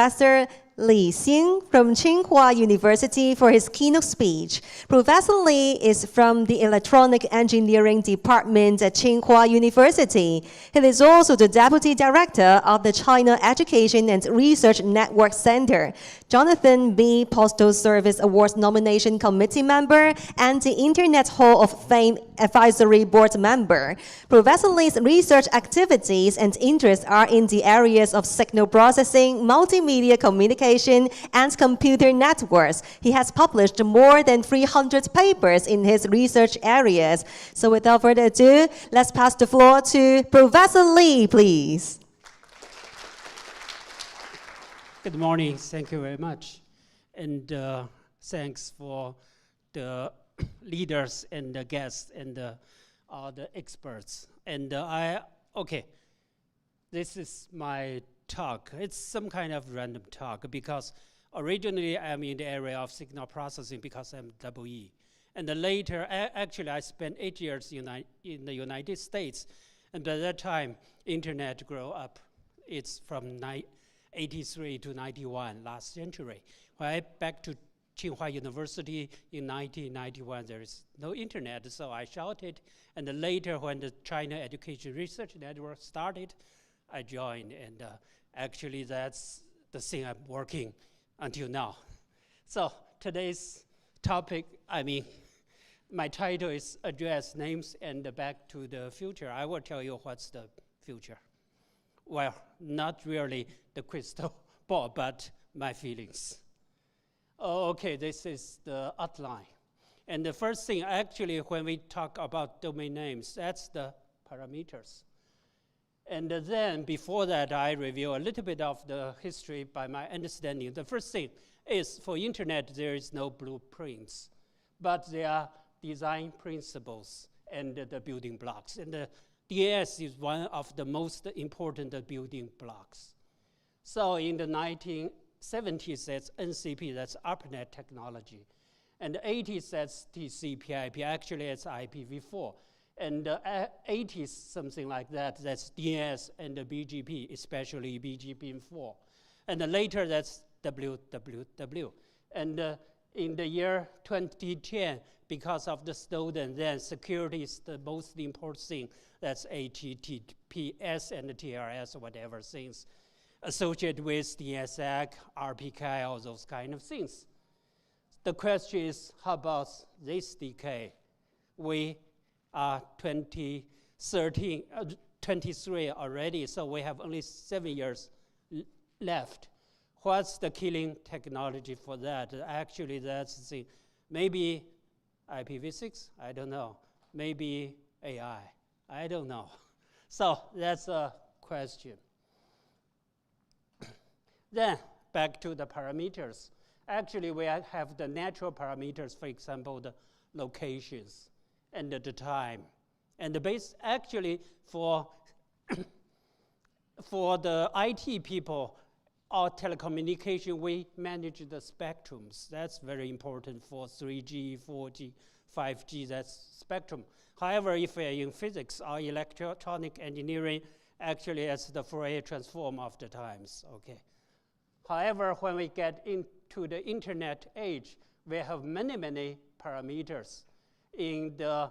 Professor Li Xing from Tsinghua University for his keynote speech. Professor Li is from the Electronic Engineering Department at Tsinghua University. He is also the Deputy Director of the China Education and Research Network Center, Jonathan B. Postal Service Awards Nomination Committee member, and the Internet Hall of Fame Advisory Board member. Professor Li's research activities and interests are in the areas of signal processing, multimedia communication, and computer networks. He has published more than 300 papers in his research areas. So without further ado, let's pass the floor to Professor Li, please. Good morning. Thank you very much. And thanks for the leaders and the guests and the experts. And this is my talk. It's some kind of random talk because originally I'm in the area of signal processing because I'm EE. And then later, actually I spent 8 years in the United States. And by that time, internet grew up. It's from 83 to 91, last century. When I back to Tsinghua University in 1991, there is no internet, so I shouted. And then later, when the China Education Research Network started, I joined, and actually that's the thing I'm working until now. So today's topic, my title is Address Names and Back to the Future. I will tell you what's the future. Well, not really the crystal ball, but my feelings. Okay, this is the outline. And the first thing, actually, when we talk about domain names, that's the parameters. And then before that, I review a little bit of the history by my understanding. The first thing is for internet, there is no blueprints, but there are design principles and the building blocks. And the DNS is one of the most important building blocks. So in the 1970s, that's NCP, that's ARPANET technology. And the 80s, that's TCP/IP, actually it's IPv4. And 80s, something like that, that's DNS and the BGP, especially BGP4. And later, that's www. And in the year 2010, because of the Snowden, then security is the most important thing. That's HTTPS and the TLS, whatever things associated with DNSSEC, RPK, all those kind of things. The question is, how about this decade? We are 23 already, so we have only 7 years left. What's the killing technology for that? Actually, that's the thing. Maybe IPv6, I don't know. Maybe AI, I don't know. So that's a question. Then back to the parameters. Actually, we have the natural parameters, for example, the locations and the time. And the base, actually, for the IT people or telecommunication, we manage the spectrums. That's very important for 3G, 4G, 5G, that's spectrum. However, if we're in physics or electronic engineering, actually it's the Fourier transform of the times, okay. However, when we get into the internet age, we have many, many parameters. In the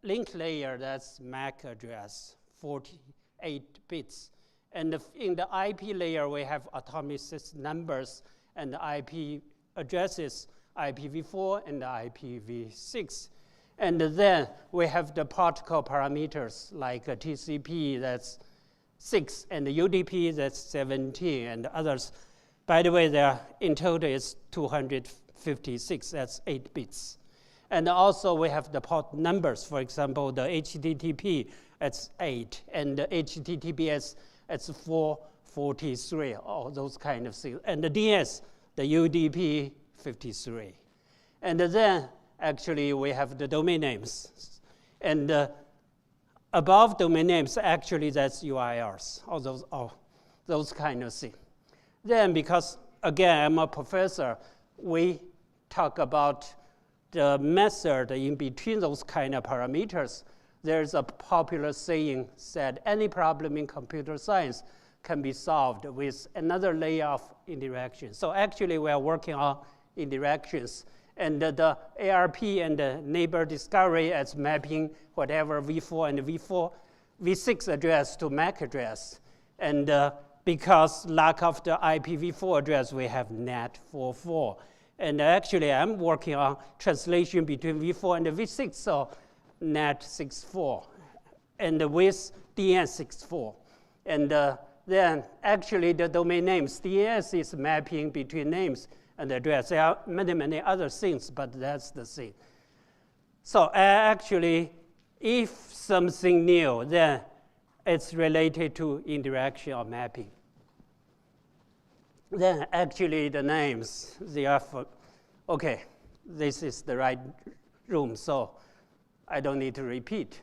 link layer, that's MAC address, 48 bits. And in the IP layer, we have atomic numbers and the IP addresses, IPv4 and IPv6. And then we have the protocol parameters like TCP, that's 6, and the UDP, that's 17, and others. By the way, there in total is 256, that's 8 bits. And also we have the port numbers. For example, the HTTP, that's 8, and the HTTPS, it's 443, all those kind of things. And the DS, the UDP, 53. And then, actually, we have the domain names. And above domain names, actually, that's URLs, all those kind of things. Then, because, again, I'm a professor, we talk about the method in between those kind of parameters. There's a popular saying said, any problem in computer science, can be solved with another layer of interaction. So actually, we are working on interactions. And the ARP and the neighbor discovery as mapping whatever v4 and v6 address to MAC address. And because lack of the IPv4 address, we have NAT44. And actually, I'm working on translation between v4 and v6, so NAT64, and with DN64. And then actually the domain names, DNS is mapping between names and address. There are many, many other things, but that's the thing. So actually, if something new, then it's related to interaction or mapping. Then actually the names, they are for, okay, this is the right room, so I don't need to repeat.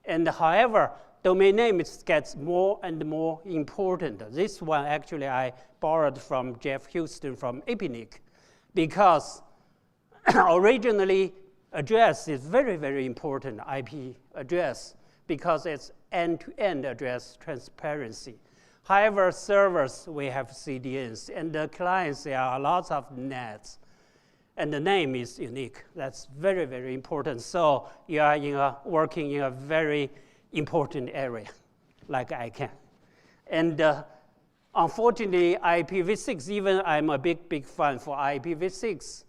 And however, domain names gets more and more important. This one actually I borrowed from Jeff Houston from APNIC, because originally address is very, very important, IP address, because it's end-to-end address transparency. However, servers, we have CDNs, and the clients, there are lots of NATs, and the name is unique. That's very, very important. So you are working in a very important area, like ICANN. And unfortunately, IPv6, even I'm a big, big fan for IPv6.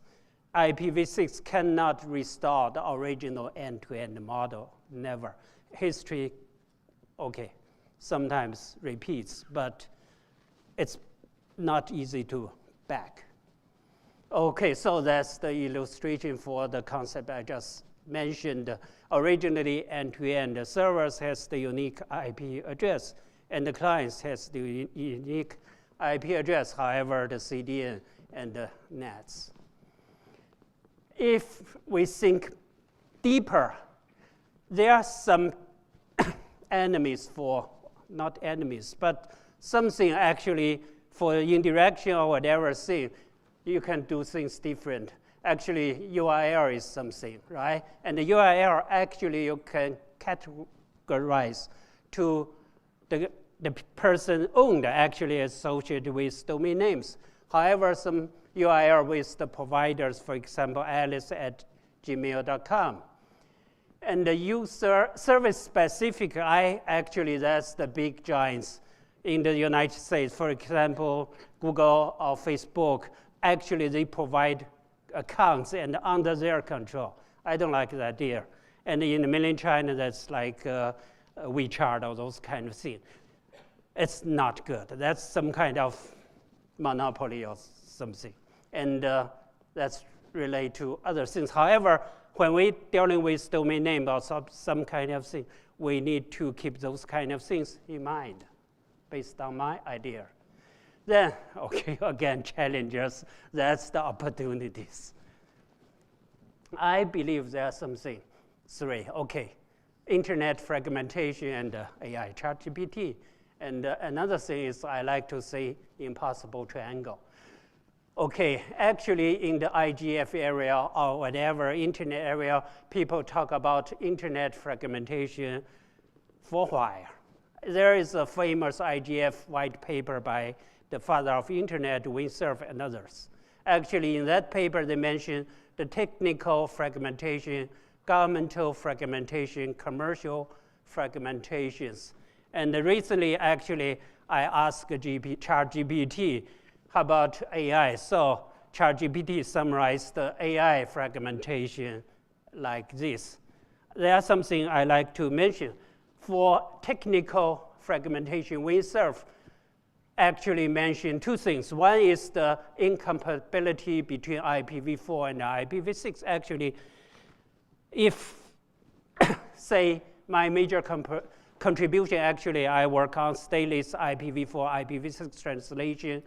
IPv6 cannot restore the original end-to-end model, never. History, okay, sometimes repeats, but it's not easy to back. Okay, so that's the illustration for the concept I just mentioned. Originally, end-to-end, the servers has the unique IP address, and the clients has the unique IP address, however, the CDN and the NATs. If we think deeper, there are some enemies for, not enemies, but something actually for interaction or whatever thing, you can do things different. Actually, URL is something, right? And the URL, actually, you can categorize to the person owned, actually associated with domain names. However, some URL with the providers, for example, alice@gmail.com. And the user service specific, actually, that's the big giants in the United States. For example, Google or Facebook, actually, they provide accounts and under their control. I don't like that idea. And in mainland China, that's like WeChat or those kind of things. It's not good. That's some kind of monopoly or something. And that's related to other things. However, when we're dealing with domain name or some kind of thing, we need to keep those kind of things in mind, based on my idea. Then, okay, again, challenges, that's the opportunities. I believe there are something, three, okay, internet fragmentation and AI, ChatGPT. And another thing is I like to say impossible triangle. Okay, actually in the IGF area or whatever internet area, people talk about internet fragmentation for a while. There is a famous IGF white paper by the father of internet, Windsurf and others. Actually, in that paper, they mention the technical fragmentation, governmental fragmentation, commercial fragmentations. And recently, actually, I asked ChatGPT, how about AI? So ChatGPT summarized the AI fragmentation like this. There are something I like to mention. For technical fragmentation, Windsurf actually mentioned two things. One is the incompatibility between IPv4 and IPv6. Actually, if, say, my major contribution, actually, I work on stateless IPv4, IPv6 translation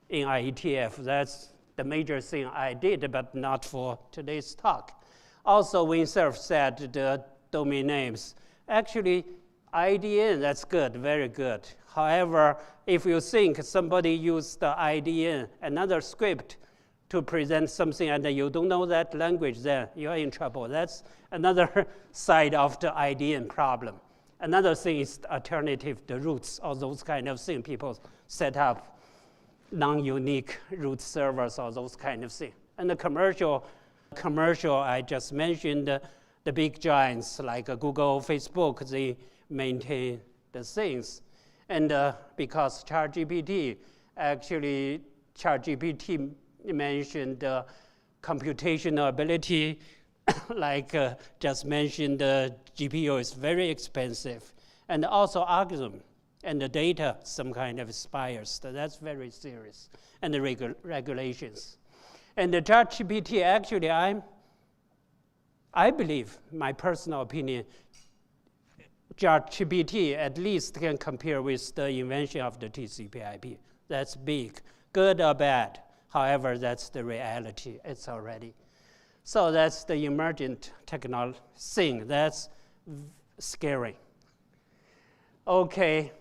in IETF. That's the major thing I did, but not for today's talk. Also, Windsurf said the domain names. Actually, IDN, that's good, very good. However, if you think somebody used the IDN, another script, to present something and you don't know that language, then you're in trouble. That's another side of the IDN problem. Another thing is the alternative, the roots, all those kind of things. People set up non-unique root servers, or those kind of things. And the commercial, I just mentioned the big giants like Google, Facebook, they maintain the things. And because ChatGPT mentioned computational ability, like just mentioned, the GPU is very expensive. And also algorithm and the data, some kind of expires. So that's very serious. And the regulations. And the ChatGPT, actually, I believe, my personal opinion, ChatGPT at least can compare with the invention of the TCP/IP. That's big, good or bad. However, that's the reality. It's already. So that's the emergent technology thing. That's scary. Okay,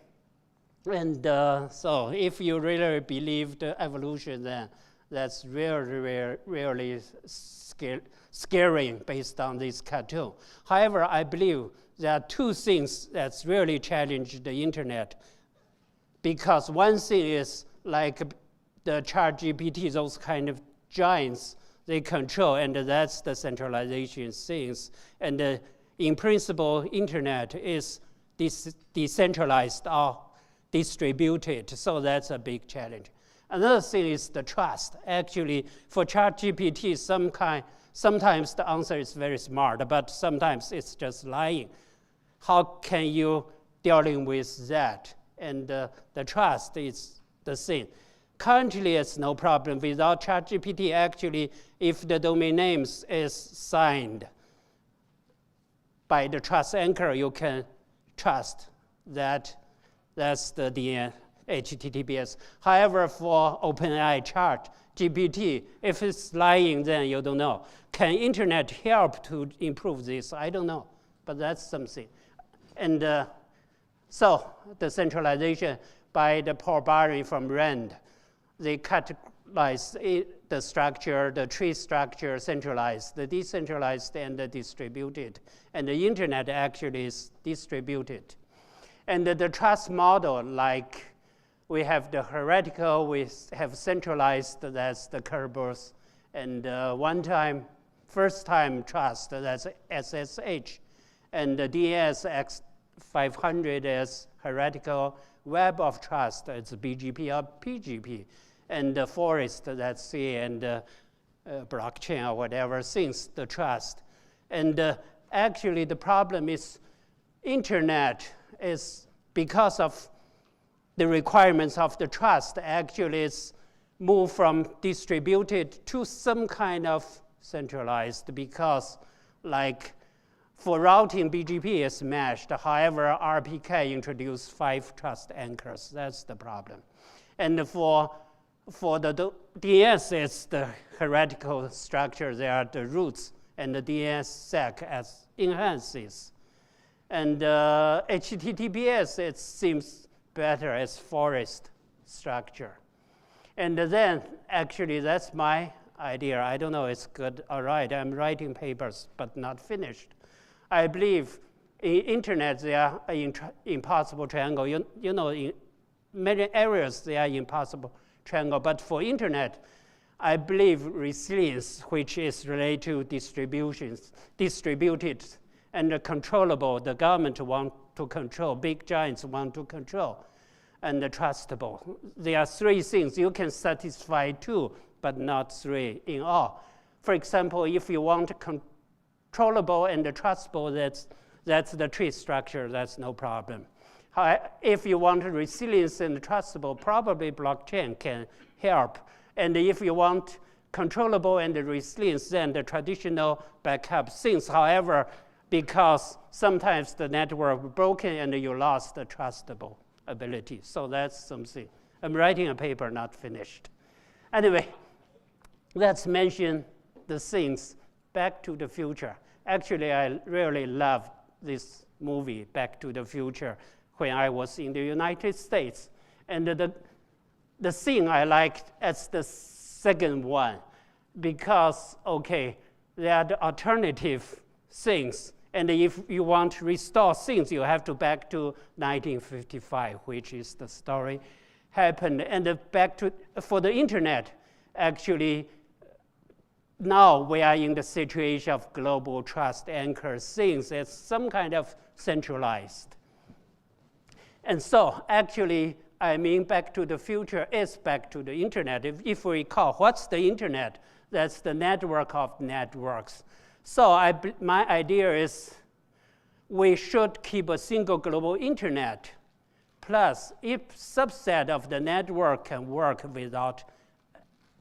and so if you really believe the evolution, then that's really scary based on this cartoon. However, I believe there are two things that's really challenge the internet. Because one thing is like the ChatGPT, those kind of giants, they control, and that's the centralization things. And in principle, internet is decentralized or distributed, so that's a big challenge. Another thing is the trust. Actually, for ChatGPT, sometimes the answer is very smart, but sometimes it's just lying. How can you dealing with that? And the trust is the thing. Currently, it's no problem. Without ChatGPT, actually, if the domain names is signed by the trust anchor, you can trust that that's the HTTPS. However, for OpenAI ChatGPT, if it's lying, then you don't know. Can internet help to improve this? I don't know, but that's something. And so the centralization by the Paul Barron from RAND, they categorize the structure, the tree structure, centralized, the decentralized, and the distributed. And the internet actually is distributed. And the trust model, like we have the hierarchical, we have centralized, that's the Kerberos, and first time trust, that's SSH, and the DNS X500 is hierarchical, web of trust, it's BGP or PGP, and the forest, that's C, and blockchain or whatever things, the trust. And actually the problem is internet is because of the requirements of the trust, actually it's moved from distributed to some kind of centralized, because like for routing, BGP is meshed. However, RPK introduced 5 trust anchors. That's the problem. And for the DNS, it's the hierarchical structure. There are the roots, and the DNSSEC as enhances. And HTTPS, it seems better as forest structure. And then, actually, that's my idea. I don't know it's good or right. I'm writing papers, but not finished. I believe in internet, there are impossible triangle. You know, in many areas, they are impossible triangle. But for internet, I believe resilience, which is related to distributed and controllable. The government want to control, big giants want to control, and trustable. There are 3 things. You can satisfy 2, but not 3 in all. For example, if you want controllable and trustable, that's the tree structure, that's no problem. If you want resilience and trustable, probably blockchain can help. And if you want controllable and resilience, then the traditional backup things. However, because sometimes the network broken and you lost the trustable ability. So that's something. I'm writing a paper, not finished. Anyway, let's mention the things. Back to the Future. Actually, I really loved this movie, Back to the Future, when I was in the United States. And the thing I liked as the second one, because, okay, there are the alternative things. And if you want to restore things, you have to back to 1955, which is the story happened. And back to, for the internet, actually, now we are in the situation of global trust anchor things. It's some kind of centralized. And so actually, I mean, Back to the Future is back to the internet. If we recall, what's the internet? That's the network of networks. So my idea is we should keep a single global internet. Plus, if subset of the network can work without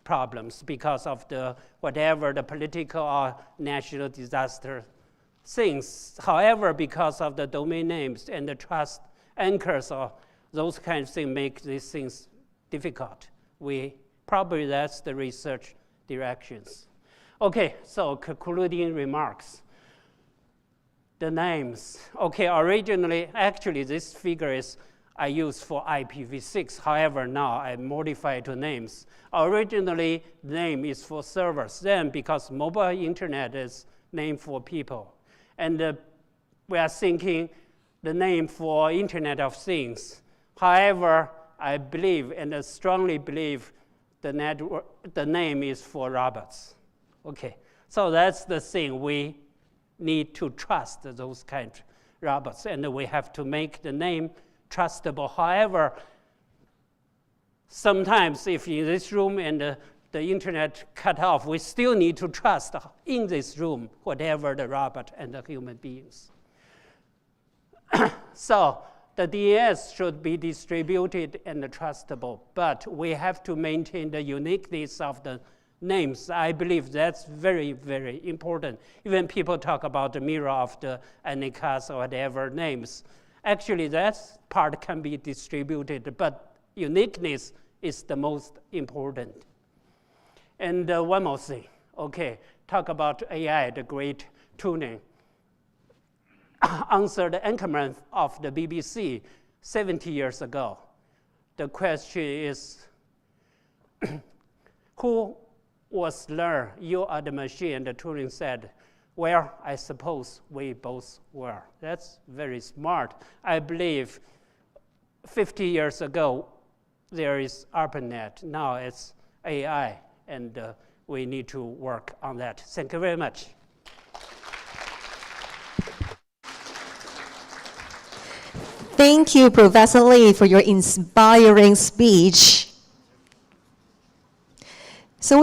problems because of the whatever the political or national disaster things. However, because of the domain names and the trust anchors or those kind of things make these things difficult. Probably that's the research directions. Okay, so concluding remarks. The names. Okay, originally, actually this figure is I used for IPv6. However, now I modify to names. Originally, name is for servers. Then, because mobile internet is name for people. And we are thinking the name for Internet of Things. However, I believe and strongly believe the name is for robots. Okay, so that's the thing. We need to trust those kind of robots, and we have to make the name trustable. However, sometimes if in this room and the internet cut off, we still need to trust in this room whatever the robot and the human beings. So the DNS should be distributed and trustable, but we have to maintain the uniqueness of the names. I believe that's very, very important. Even people talk about the mirror of the Anikas or whatever names. Actually, that part can be distributed, but uniqueness is the most important. And one more thing. Okay, talk about AI, the great tuning. Answer the anchorman of the BBC 70 years ago. The question is, who was learned? You are the machine. And the Turing said, well, I suppose we both were. That's very smart. I believe 50 years ago, there is ARPANET. Now it's AI, and we need to work on that. Thank you very much. Thank you, Professor Li, for your inspiring speech.